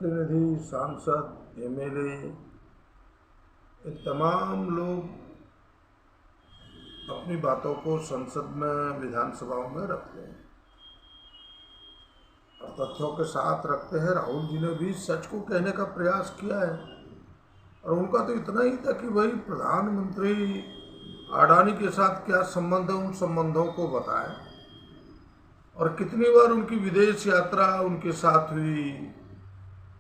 जनप्रतिनिधि, सांसद, एमएलए, ये तमाम लोग अपनी बातों को संसद में, विधानसभाओं में रखते हैं और तथ्यों के साथ रखते हैं। राहुल जी ने भी सच को कहने का प्रयास किया है और उनका तो इतना ही था कि भाई प्रधानमंत्री अडानी के साथ क्या संबंध है, उन संबंधों को बताएं। और कितनी बार उनकी विदेश यात्रा उनके साथ हुई,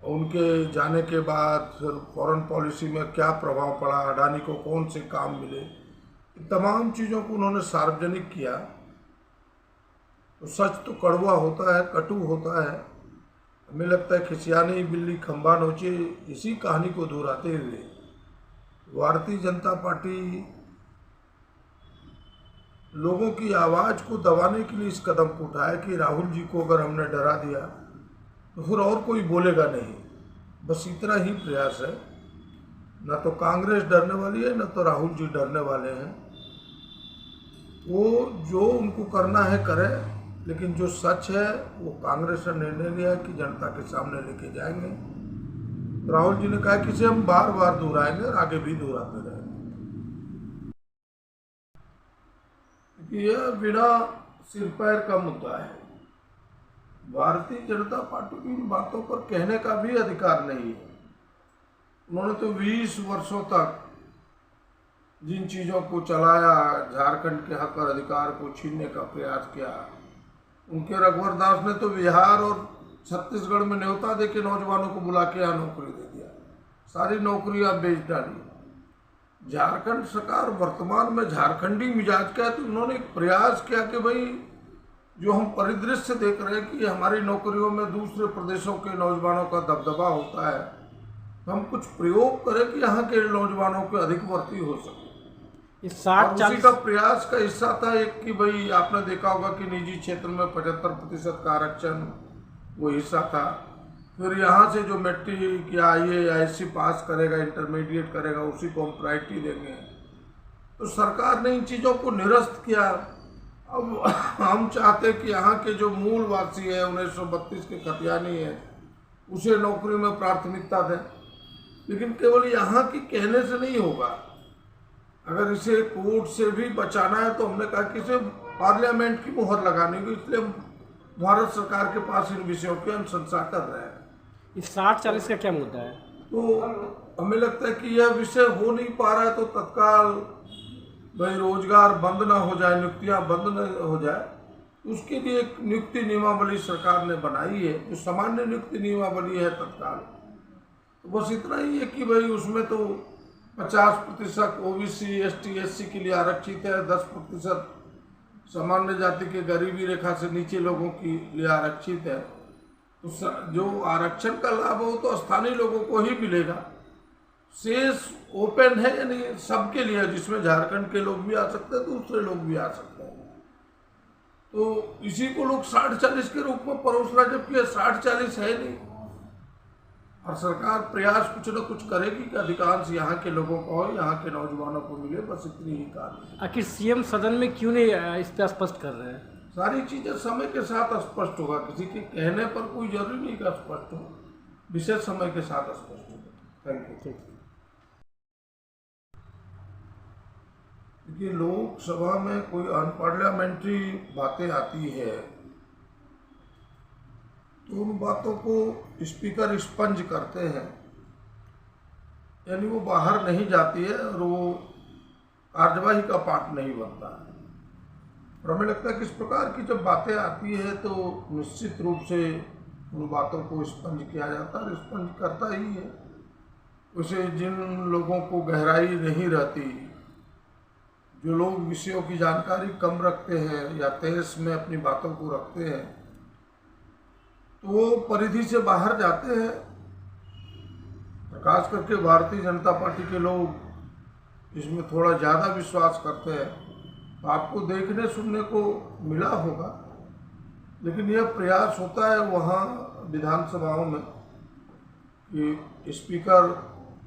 उनके जाने के बाद फिर फॉरेन पॉलिसी में क्या प्रभाव पड़ा, अडानी को कौन से काम मिले, तमाम चीज़ों को उन्होंने सार्वजनिक किया। तो सच तो कड़वा होता है, कटु होता है। हमें लगता है खिसियानी बिल्ली खंबा नोचे, इसी कहानी को दोहराते हुए भारतीय जनता पार्टी लोगों की आवाज़ को दबाने के लिए इस कदम को उठाया कि राहुल जी को अगर हमने डरा दिया तो फिर और कोई बोलेगा नहीं। बस इतना ही प्रयास है। न तो कांग्रेस डरने वाली है, न तो राहुल जी डरने वाले हैं। वो जो उनको करना है करे, लेकिन जो सच है वो कांग्रेस ने निर्णय लिया कि जनता के सामने लेके जाएंगे। तो राहुल जी ने कहा कि इसे हम बार बार दोहराएंगे और आगे भी दोहराते रहेंगे। यह बिना सिर पैर का मुद्दा है। भारतीय जनता पार्टी की इन बातों पर कहने का भी अधिकार नहीं है। उन्होंने तो 20 वर्षों तक जिन चीज़ों को चलाया, झारखंड के हक और अधिकार को छीनने का प्रयास किया, उनके रघुवर दास ने तो बिहार और छत्तीसगढ़ में न्योता दे के नौजवानों को बुला के यहाँ नौकरी दे दिया, सारी नौकरियां बेच डाली। झारखंड सरकार वर्तमान में झारखंडी मिजाज का है, तो उन्होंने एक प्रयास किया कि भाई जो हम परिदृश्य देख रहे हैं कि हमारी नौकरियों में दूसरे प्रदेशों के नौजवानों का दबदबा होता है, तो हम कुछ प्रयोग करें कि यहाँ के नौजवानों के अधिक भर्ती हो सके। इस 60-40 का प्रयास का हिस्सा था एक कि भाई आपने देखा होगा कि निजी क्षेत्र में 75% का आरक्षण वो हिस्सा था। फिर यहाँ से जो मैट्रिक या IAIC पास करेगा, इंटरमीडिएट करेगा, उसी को हम प्रायोरिटी देंगे। तो सरकार ने इन चीज़ों को निरस्त किया। अब हम चाहते कि यहाँ के जो मूल वासी है, 1932 के खतियानी है, उसे नौकरी में प्राथमिकता दें। लेकिन केवल यहाँ की कहने से नहीं होगा। अगर इसे कोर्ट से भी बचाना है तो हमने कहा कि इसे पार्लियामेंट की मुहर लगानी होगी। इसलिए हम भारत सरकार के पास इन विषयों की अनुशंसा कर रहे हैं। इस 60-40 का क्या मुद्दा है? तो हमें लगता है कि यह विषय हो नहीं पा रहा है, तो तत्काल भाई रोजगार बंद ना हो जाए, नियुक्तियां बंद न हो जाए, उसके लिए एक नियुक्ति नियमावली सरकार ने बनाई है, जो सामान्य नियुक्ति नियमावली है तत्काल। तो बस इतना ही है कि भाई उसमें तो 50% OBC ST SC के लिए आरक्षित है, 10% सामान्य जाति के गरीबी रेखा से नीचे लोगों के लिए आरक्षित है। तो जो आरक्षण का लाभ हो तो स्थानीय लोगों को ही मिलेगा। शेष ओपन है, यानी सबके लिए, जिसमें झारखंड के लोग भी आ सकते हैं, दूसरे लोग भी आ सकते हैं। तो इसी को लोग 60-40 के रूप में परोस रहा, जबकि 60-40 है नहीं। और सरकार प्रयास कुछ न कुछ करेगी कि अधिकांश यहाँ के लोगों को, यहाँ के नौजवानों को मिले। बस इतनी ही कार्य। आखिर CM सदन में क्यों नहीं इस पर स्पष्ट कर रहे हैं? सारी चीजें समय के साथ स्पष्ट होगा। किसी के कहने पर कोई जरूरी नहीं का स्पष्ट हो, विशेष समय के साथ स्पष्ट होगा। Thank you. देखिए, लोकसभा में कोई अनपार्लियामेंट्री बातें आती है तो उन बातों को स्पीकर स्पंज करते हैं, यानी वो बाहर नहीं जाती है और वो कार्यवाही का पार्ट नहीं बनता है। और हमें लगता है कि इस प्रकार की जब बातें आती है तो निश्चित रूप से उन बातों को स्पंज किया जाता है और स्पंज करता ही है। उसे जिन लोगों को गहराई नहीं रहती, जो लोग विषयों की जानकारी कम रखते हैं या तेज में अपनी बातों को रखते हैं, तो वो परिधि से बाहर जाते हैं। खास करके भारतीय जनता पार्टी के लोग इसमें थोड़ा ज़्यादा विश्वास करते हैं, तो आपको देखने सुनने को मिला होगा। लेकिन यह प्रयास होता है वहाँ विधानसभाओं में कि स्पीकर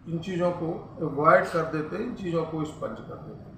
इन चीज़ों को अवॉइड कर देते हैं, इन चीज़ों को स्पंज कर देते हैं।